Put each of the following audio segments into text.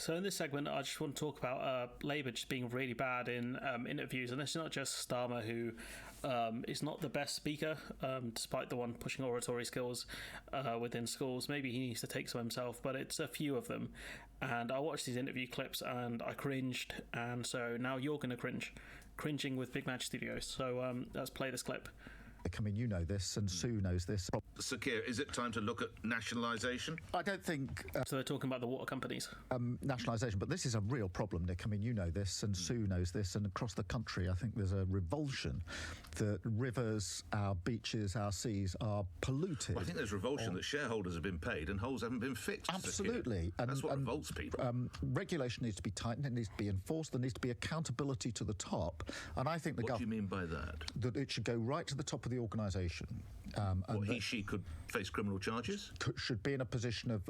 So in this segment, I just want to talk about Labour just being really bad in interviews, and it's not just Starmer, who is not the best speaker, despite the one pushing oratory skills within schools. Maybe he needs to take some himself, but it's a few of them. And I watched these interview clips and I cringed, and so now you're going to cringing with Big Match Studios. So let's play this clip. I mean, you know this, and Sue knows this. Sir Keir, is it time to look at nationalisation? I don't think... so they're talking about the water companies. Nationalisation, but this is a real problem, Nick. I mean, you know this, and Sue knows this, and across the country, I think there's a revulsion that rivers, our beaches, our seas are polluted. Well, I think there's revulsion that shareholders have been paid and holes haven't been fixed. Absolutely. And that's what revolts people. Regulation needs to be tightened, it needs to be enforced, there needs to be accountability to the top. And I think the What do you mean by that? That it should go right to the top of the organisation. She could face criminal charges? Should be in a position of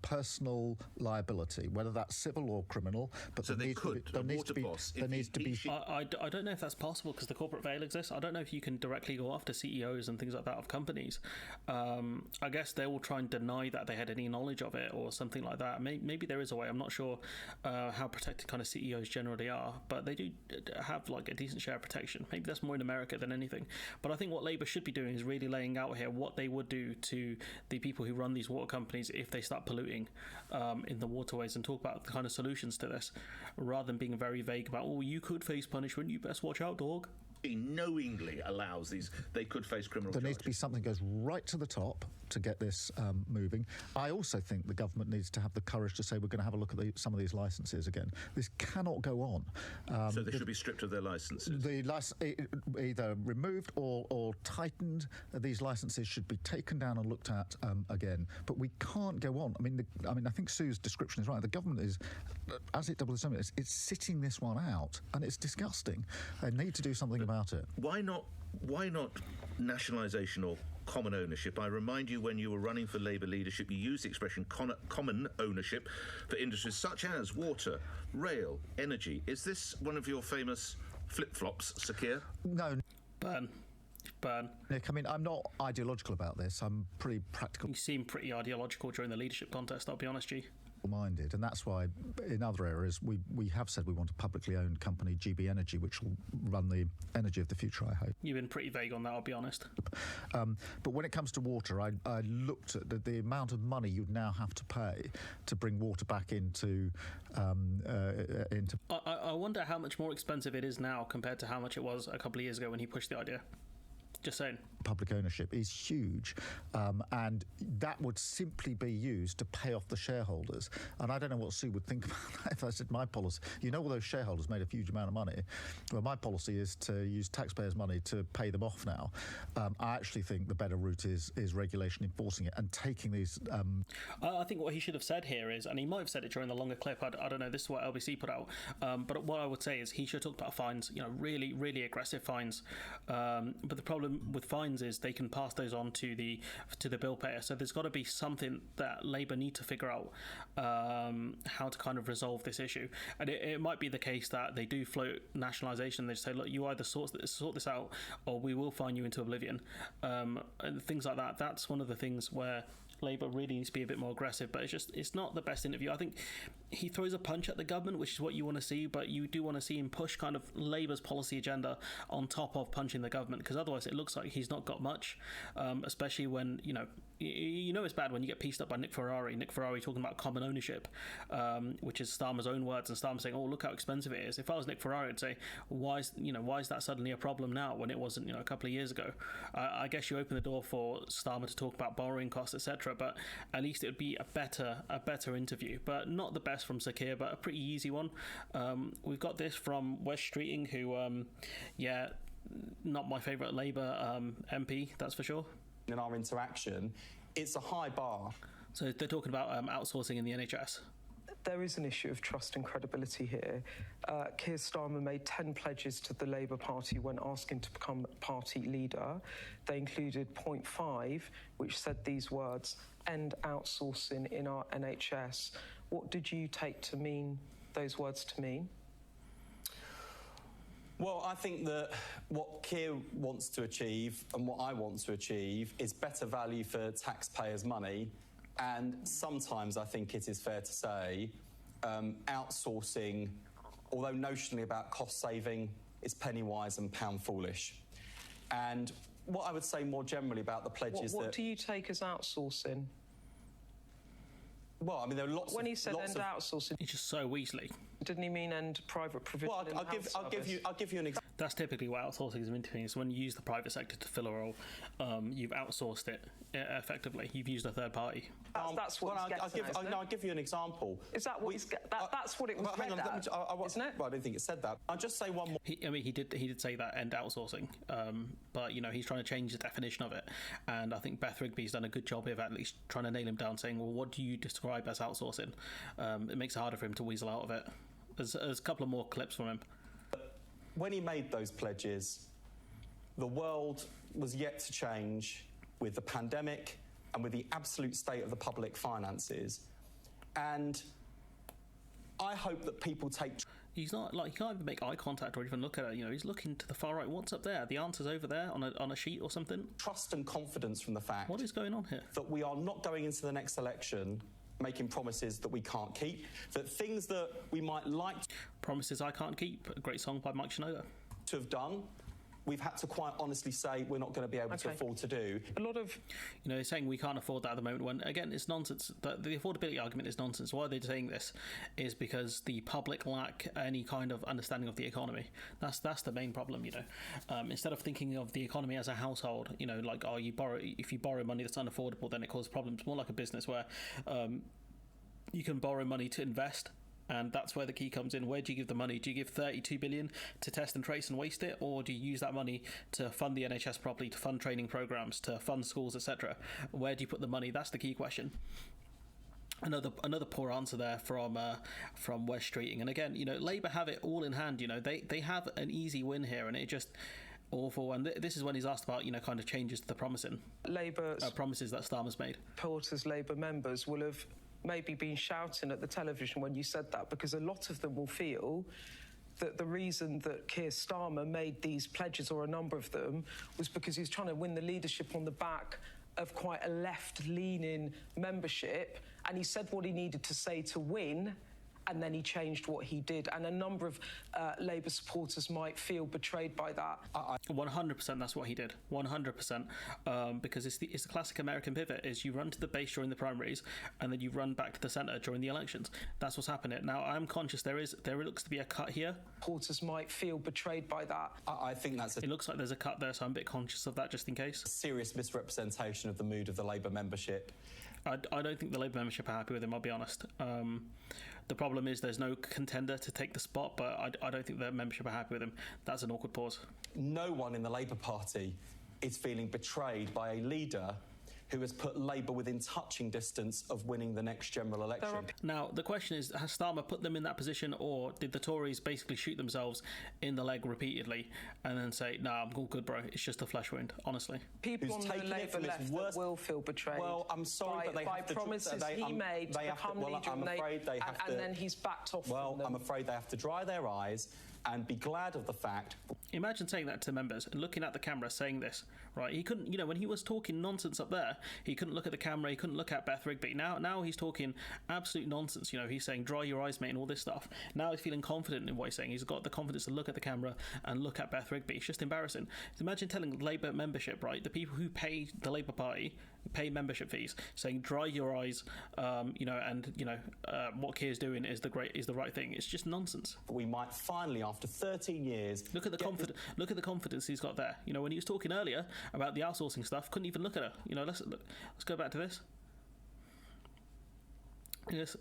personal liability, whether that's civil or criminal. But so they could. There needs to be. I don't know if that's possible because the corporate veil exists. I don't know if you can directly go after CEOs and things like that of companies. I guess they will try and deny that they had any knowledge of it or something like that. Maybe there is a way. I'm not sure how protected kind of CEOs generally are, but they do have like a decent share of protection. Maybe that's more in America than anything. But I think what Labour should be doing is really laying out here what they would do to the people who run these water companies if they start polluting in the waterways, and talk about the kind of solutions to this, rather than being very vague about, oh, you could face punishment, you best watch out, dog. He knowingly allows they could face criminal charges. There needs to be something that goes right to the top to get this moving. I also think the government needs to have the courage to say we're going to have a look at some of these licences again. This cannot go on. So they should be stripped of their licences? Either removed or tightened. These licences should be taken down and looked at again. But we can't go on. I mean, I think Sue's description is right. The government is, as it doubles the it's sitting this one out, and it's disgusting. They need to do something about it. Why not nationalisation or common ownership? I remind you, when you were running for Labour leadership, you used the expression common ownership for industries such as water, rail, energy. Is this one of your famous flip-flops, Sir Keir? No. Burn. Nick, I mean, I'm not ideological about this. I'm pretty practical. You seem pretty ideological during the leadership contest, I'll be honest, G. Minded, and that's why in other areas we have said we want a publicly owned company, GB Energy, which will run the energy of the future, I hope. You've been pretty vague on that, I'll be honest. But when it comes to water, I looked at the amount of money you'd now have to pay to bring water back into I wonder how much more expensive it is now compared to how much it was a couple of years ago when he pushed the idea. Just saying. Public ownership is huge, and that would simply be used to pay off the shareholders. And I don't know what Sue would think about that if I said my policy. You know, all those shareholders made a huge amount of money. Well, my policy is to use taxpayers' money to pay them off now. I actually think the better route is regulation, enforcing it, and taking these... I think what he should have said here is, and he might have said it during the longer clip, I don't know, this is what LBC put out, but what I would say is he should have talked about fines, really, really aggressive fines. But the problem with fines is they can pass those on to the bill payer. So there's got to be something that Labour need to figure out how to kind of resolve this issue. And it might be the case that they do float nationalisation. They just say, look, you either sort this out or we will fine you into oblivion. And things like that. That's one of the things where Labour really needs to be a bit more aggressive, but it's not the best interview. I think he throws a punch at the government, which is what you want to see, but you do want to see him push kind of Labour's policy agenda on top of punching the government, because otherwise it looks like he's not got much, especially when, it's bad when you get pieced up by Nick Ferrari talking about common ownership, which is Starmer's own words, and Starmer saying, oh, look how expensive it is. If I was Nick Ferrari, I'd say, why is that suddenly a problem now when it wasn't, a couple of years ago? I guess you open the door for Starmer to talk about borrowing costs, etc., but at least it would be a better interview, but not the best from Sir Keir, but a pretty easy one. We've got this from Wes Streeting, who not my favourite Labour MP, that's for sure. In our interaction, it's a high bar. So they're talking about outsourcing in the NHS. There is an issue of trust and credibility here. Keir Starmer made 10 pledges to the Labour Party when asking to become party leader. They included point 5, which said these words, end outsourcing in our NHS. What did you take those words to mean? Well, I think that what Keir wants to achieve and what I want to achieve is better value for taxpayers' money. And sometimes I think it is fair to say outsourcing, although notionally about cost saving, is penny wise and pound foolish. And what I would say more generally about the pledges what do you take as outsourcing? Well, I mean, there are lots. When of, he said lots end of, outsourcing, It's just so Weasley. didn't he mean end private provision? Well, I'll give you an example. That's typically what outsourcing is meant to be. So when you use the private sector to fill a role, you've outsourced it effectively. You've used a third party. That's what I'll give you an example. Is that what that's what it was read as, isn't it? Well, I don't think it said that. I'll just say one more. He did say that end outsourcing, but he's trying to change the definition of it, and I think Beth Rigby's done a good job of at least trying to nail him down, saying, well, what do you describe as outsourcing? It makes it harder for him to weasel out of it. There's a couple of more clips from him. When he made those pledges, the world was yet to change with the pandemic and with the absolute state of the public finances. And I hope that people take... He's not he can't even make eye contact or even look at it. He's looking to the far right. What's up there? The answer's over there on a sheet or something. Trust and confidence from the fact... What is going on here? That we are not going into the next election making promises that we can't keep, that things that we might like... Promises I Can't Keep, a great song by Mike Shinoda. ...to have done, we've had to quite honestly say we're not going to be able to afford to do. A lot of... They're saying we can't afford that at the moment when, again, it's nonsense. The affordability argument is nonsense. Why they're saying this is because the public lack any kind of understanding of the economy. That's the main problem, Instead of thinking of the economy as a household, if you borrow money that's unaffordable, then it causes problems. More like a business where you can borrow money to invest. And that's where the key comes in. Where do you give the money? Do you give 32 billion to test and trace and waste it, or do you use that money to fund the NHS properly, to fund training programs, to fund schools, etc.? Where do you put the money? That's the key question. Another poor answer there from Wes Streeting. And again, Labour have it all in hand. They have an easy win here, and it just awful. And this is when he's asked about kind of changes to the promises that Starmer's made. Porter's Labour members will have maybe been shouting at the television when you said that, because a lot of them will feel that the reason that Keir Starmer made these pledges, or a number of them, was because he was trying to win the leadership on the back of quite a left-leaning membership, and he said what he needed to say to win, and then he changed what he did. And a number of Labour supporters might feel betrayed by that. 100% that's what he did. 100%. Because it's the classic American pivot, is you run to the base during the primaries and then you run back to the centre during the elections. That's what's happening. Now, I'm conscious there looks to be a cut here. Supporters might feel betrayed by that. I think it looks like there's a cut there, so I'm a bit conscious of that just in case. Serious misrepresentation of the mood of the Labour membership. I don't think the Labour membership are happy with him, I'll be honest. The problem is there's no contender to take the spot, but I don't think the membership are happy with him. That's an awkward pause. No one in the Labour Party is feeling betrayed by a leader who has put Labour within touching distance of winning the next general election. Now, the question is, has Starmer put them in that position, or did the Tories basically shoot themselves in the leg repeatedly and then say, no, I'm all good, bro, it's just a flesh wound, honestly? People on the Labour left will feel betrayed. Well, I'm sorry, but they have to... By promises he made to become leader, and then he's backed off from them. I'm afraid they have to dry their eyes and be glad of the fact... Imagine saying that to members and looking at the camera saying this, right? He couldn't, when he was talking nonsense up there, he couldn't look at the camera, he couldn't look at Beth Rigby. Now he's talking absolute nonsense, he's saying, dry your eyes, mate, and all this stuff. Now he's feeling confident in what he's saying. He's got the confidence to look at the camera and look at Beth Rigby. It's just embarrassing. Imagine telling Labour membership, right, the people who pay the Labour Party, pay membership fees, saying, dry your eyes, what Keir's doing is the right thing. It's just nonsense. We might finally, after 13 years... Look at the confidence he's got there. When he was talking earlier about the outsourcing stuff, couldn't even look at her. Let's go back to this.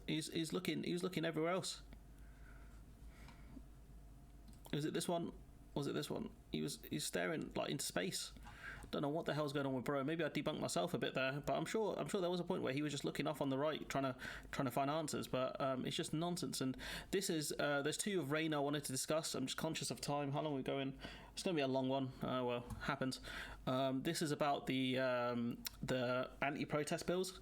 He's looking everywhere else. Was it this one? He's staring into space. Don't know what the hell's going on with bro. Maybe I debunked myself a bit there, but I'm sure there was a point where he was just looking off on the right, trying to find answers. But it's just nonsense. And this is there's two of Rain I wanted to discuss. I'm just conscious of time. How long are we going? It's going to be a long one. Well, happens. This is about the anti-protest bills,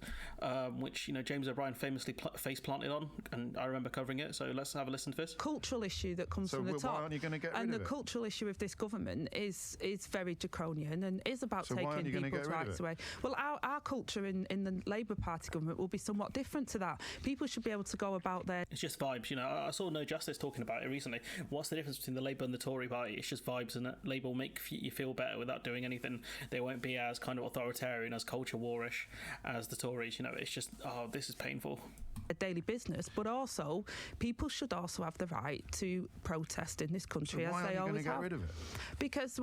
which James O'Brien famously face planted on, and I remember covering it. So let's have a listen to this. Cultural issue that comes from the top. Why aren't you going to get rid of it? And the cultural issue of this government is very draconian and is about taking people's rights away. Well, our culture in the Labour Party government will be somewhat different to that. People should be able to go about their... It's just vibes, I saw No Justice talking about it recently. What's the difference between the Labour and the Tory party? It's just vibes, and Labour will make you feel better without doing anything. They won't be as kind of authoritarian, as culture warish as the Tories. It's just, this is painful. A daily business, but also people should also have the right to protest in this country, as they always have. Why are you going to get rid of it? Because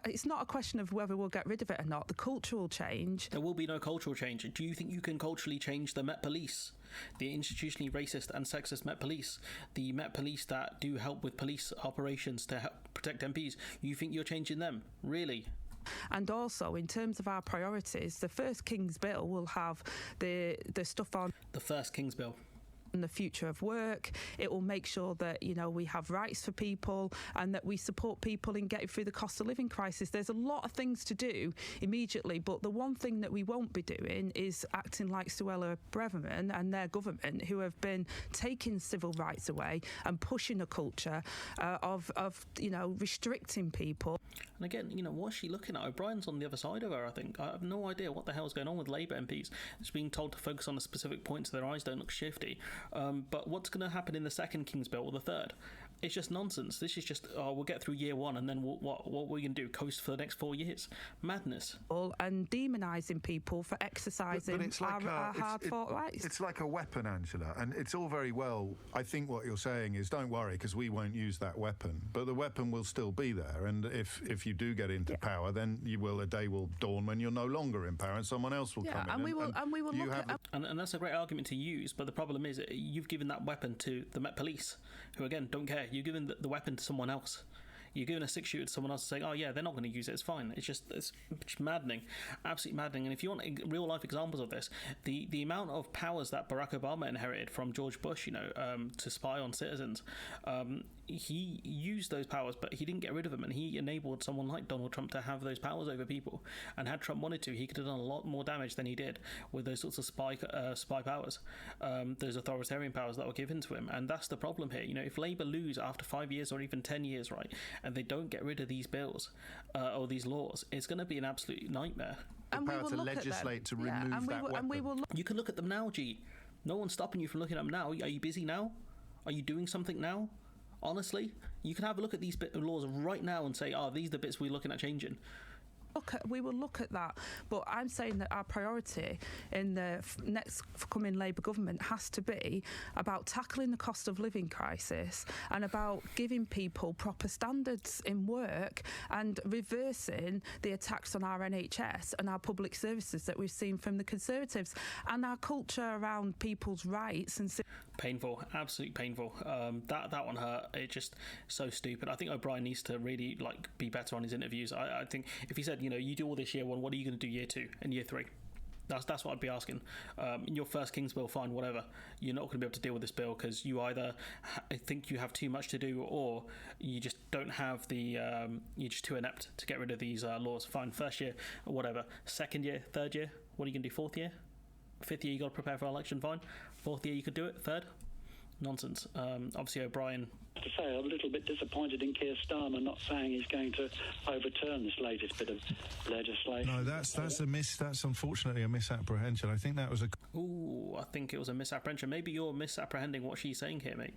it's not a question of whether we'll get rid of it or not. The cultural change. There will be no cultural change. Do you think you can culturally change the Met Police, the institutionally racist and sexist Met Police, the Met Police that do help with police operations to help protect MPs? You think you're changing them? Really? And also, in terms of our priorities, the first King's Bill will have the stuff on... The first King's Bill. And the future of work. It will make sure that we have rights for people and that we support people in getting through the cost of living crisis. There's a lot of things to do immediately, but the one thing that we won't be doing is acting like Suella Braverman and their government, who have been taking civil rights away and pushing a culture of restricting people. And again, what's she looking at? O'Brien's on the other side of her, I think. I have no idea what the hell's going on with Labour MPs. It's being told to focus on a specific point so their eyes don't look shifty. But what's going to happen in the second King's Bill or the third? It's just nonsense. This is just, we'll get through year one and then what are we going to do? Coast for the next 4 years? Madness. And demonising people for exercising our hard-fought rights. It's like a weapon, Angela, and it's all very well. I think what you're saying is, don't worry, because we won't use that weapon. But the weapon will still be there, and if you do get into power, then a day will dawn when you're no longer in power and someone else will come in. And we will look at... And that's a great argument to use, but the problem is you've given that weapon to the Met Police, who, again, don't care. You've given the weapon to someone else. You're giving a 6-shooter to someone else saying, oh yeah, they're not going to use it, it's fine. It's maddening, absolutely maddening. And if you want real life examples of this, the amount of powers that Barack Obama inherited from George Bush, to spy on citizens, he used those powers, but he didn't get rid of them, and he enabled someone like Donald Trump to have those powers over people. And had Trump wanted to, he could have done a lot more damage than he did with those sorts of spy powers, those authoritarian powers that were given to him. And that's the problem here. If Labour lose after 5 years or even 10 years, right, and they don't get rid of these bills or these laws, it's going to be an absolute nightmare. The power to legislate to remove that weapon. And we will You can look at them now, G. No one's stopping you from looking at them now. Are you busy now? Are you doing something now? Honestly, you can have a look at these laws right now and say, these are the bits we're looking at changing. We will look at that, but I'm saying that our priority in the next coming Labour government has to be about tackling the cost of living crisis and about giving people proper standards in work and reversing the attacks on our NHS and our public services that we've seen from the Conservatives, and our culture around people's rights and... Painful, absolutely painful. That one hurt. It's just so stupid. I think O'Brien needs to really be better on his interviews. I think if he said, you do all this year one, what are you going to do year 2 and year 3? That's what I'd be asking. In your first King's Bill, fine, whatever. You're not going to be able to deal with this bill because you either think you have too much to do or you just don't have you're just too inept to get rid of these laws. Fine, first year, whatever. Second year, third year, what are you going to do? Fourth year? 5th year, you got to prepare for election, fine. 4th year, you could do it. 3rd? Nonsense. Obviously, O'Brien... I have to say, I'm a little bit disappointed in Keir Starmer not saying he's going to overturn this latest bit of legislation. No, that's unfortunately a misapprehension. I think that was I think it was a misapprehension. Maybe you're misapprehending what she's saying here, mate.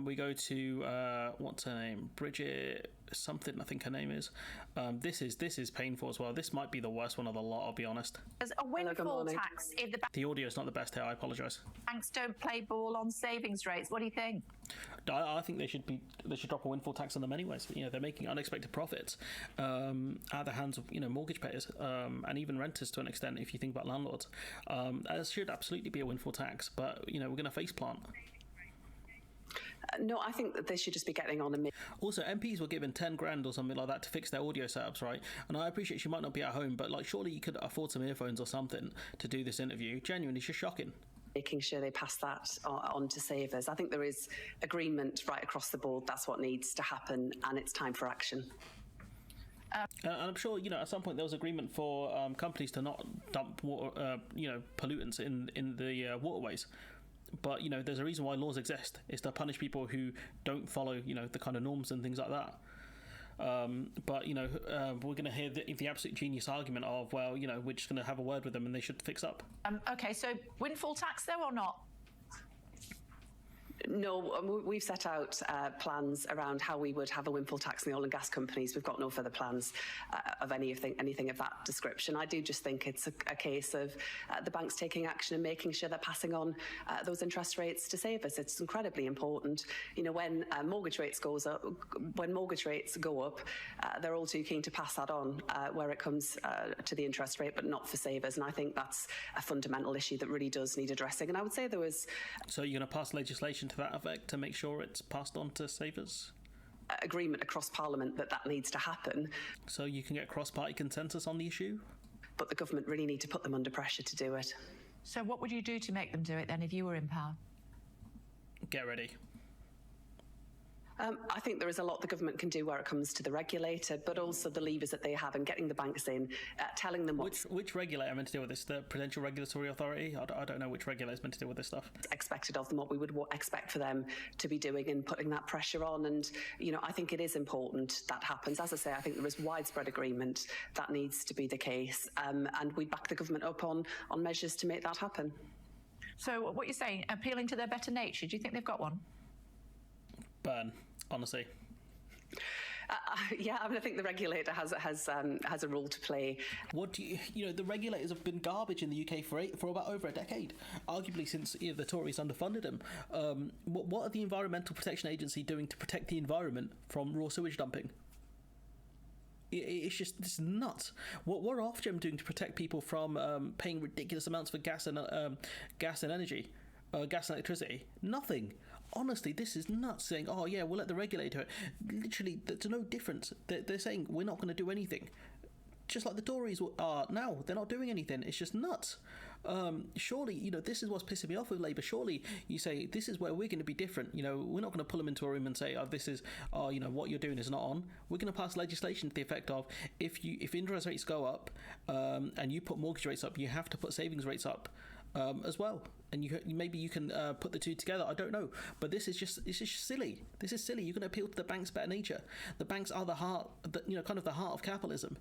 We go to what's her name? Bridget something, I think her name is. This is painful as well. This might be the worst one of the lot, I'll be honest. There's a windfall tax if the audio is not the best here. I apologise. Banks don't play ball on savings rates. What do you think? I think they should drop a windfall tax on them anyways. They're making unexpected profits out of the hands of mortgage payers and even renters to an extent. If you think about landlords, there should absolutely be a windfall tax. But we're going to faceplant. No, I think that they should just be getting on a... Also, MPs were given 10 grand or something like that to fix their audio setups, right? And I appreciate she might not be at home, but surely you could afford some earphones or something to do this interview. Genuinely, it's just shocking. Making sure they pass that on to savers. I think there is agreement right across the board. That's what needs to happen, and it's time for action. And I'm sure, at some point there was agreement for companies to not dump water, pollutants in the waterways. But, there's a reason why laws exist. It's to punish people who don't follow, the kind of norms and things like that. But we're going to hear the absolute genius argument of, well, we're just going to have a word with them and they should fix up. Okay, so windfall tax though or not? No, we've set out plans around how we would have a windfall tax in the oil and gas companies. We've got no further plans of anything of that description. I do just think it's a case of the banks taking action and making sure they're passing on those interest rates to savers. It's incredibly important. When mortgage rates go up, they're all too keen to pass that on where it comes to the interest rate, but not for savers. And I think that's a fundamental issue that really does need addressing. And I would say there was... So you're going to pass legislation to that effect to make sure it's passed on to savers? Agreement across Parliament that needs to happen. So you can get cross-party consensus on the issue? But the government really need to put them under pressure to do it. So what would you do to make them do it then if you were in power? Get ready. I think there is a lot the government can do where it comes to the regulator, but also the levers that they have and getting the banks in, telling them what... Which regulator meant to deal with this? The Prudential Regulatory Authority? I don't know which regulator is meant to deal with this stuff. Expected of them, what we would expect for them to be doing and putting that pressure on. And, I think it is important that happens. As I say, I think there is widespread agreement that needs to be the case. And we back the government up on measures to make that happen. So what you're saying, appealing to their better nature, do you think they've got one? Burn, honestly. Yeah, I think the regulator has a role to play. What do the regulators have been garbage in the UK for about over a decade, arguably since the Tories underfunded them. What are the Environmental Protection Agency doing to protect the environment from raw sewage dumping? It's nuts. What are Ofgem doing to protect people from paying ridiculous amounts for gas and energy, gas and electricity? Nothing. Honestly, this is nuts, saying, oh yeah, we'll let the regulator do it. Literally, there's no difference. They're saying we're not going to do anything. Just like the Tories are now. They're not doing anything. It's just nuts. Surely, this is what's pissing me off with Labour. Surely you say, this is where we're going to be different. We're not going to pull them into a room and say, what you're doing is not on. We're going to pass legislation to the effect of, if interest rates go up and you put mortgage rates up, you have to put savings rates up. As well, and maybe you can put the two together. I don't know, but this is just silly. This is silly. You can appeal to the bank's better nature. The banks are the heart, kind of the heart of capitalism.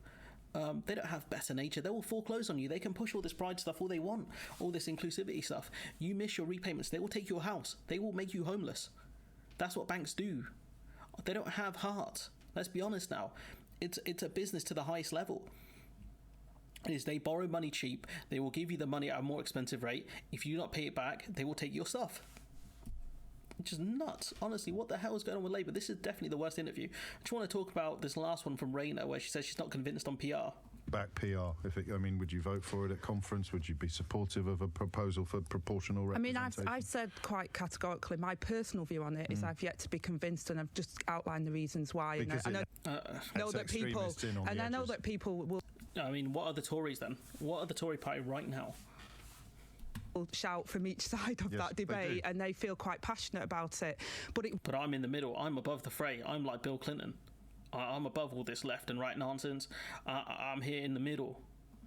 They don't have better nature. They will foreclose on you. They can push all this pride stuff all they want, all this inclusivity stuff. You miss your repayments, they will take your house. They will make you homeless. That's what banks do. They don't have heart. Let's be honest now. It's a business to the highest level. Is they borrow money cheap, they will give you the money at a more expensive rate. If you do not pay it back, they will take your stuff. It's just nuts. Honestly, what the hell is going on with Labour? This is definitely the worst interview. I just want to talk about this last one from Rayner, where she says she's not convinced on PR. Back PR. Would you vote for it at conference? Would you be supportive of a proposal for proportional representation? I've said quite categorically, my personal view on it is I've yet to be convinced, and I've just outlined the reasons why. Because and I know that people will... what are the Tories then? What are the Tory party right now? Shout from each side of that debate, and they feel quite passionate about it. But I'm in the middle. I'm above the fray. I'm like Bill Clinton. I'm above all this left and right nonsense. I'm here in the middle.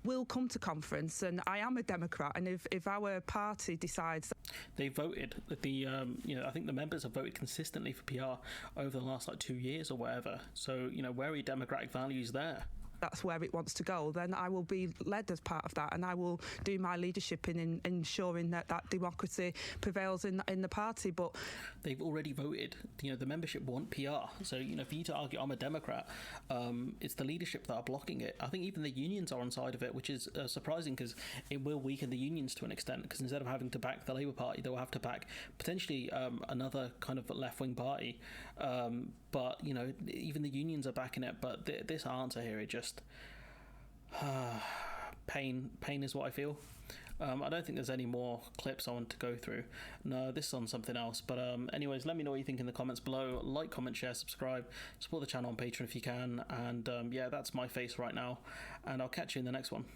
We'll come to conference, and I am a Democrat, and if our party decides... They voted, I think the members have voted consistently for PR over the last 2 years or whatever. So, where are your democratic values there? That's where it wants to go, then I will be led as part of that, and I will do my leadership in ensuring that democracy prevails in the party. But they've already voted. The membership want PR. So for you to argue I'm a Democrat, it's the leadership that are blocking it. I think even the unions are on side of it, which is surprising because it will weaken the unions to an extent. Because instead of having to back the Labour Party, they will have to back potentially another kind of left-wing party. But even the unions are backing it. But this answer here, it just pain is what I feel. I don't think there's any more clips I want to go through. No, this is on something else. But anyways, let me know what you think in the comments below. Like, comment, share, subscribe, support the channel on Patreon if you can. And that's my face right now, and I'll catch you in the next one.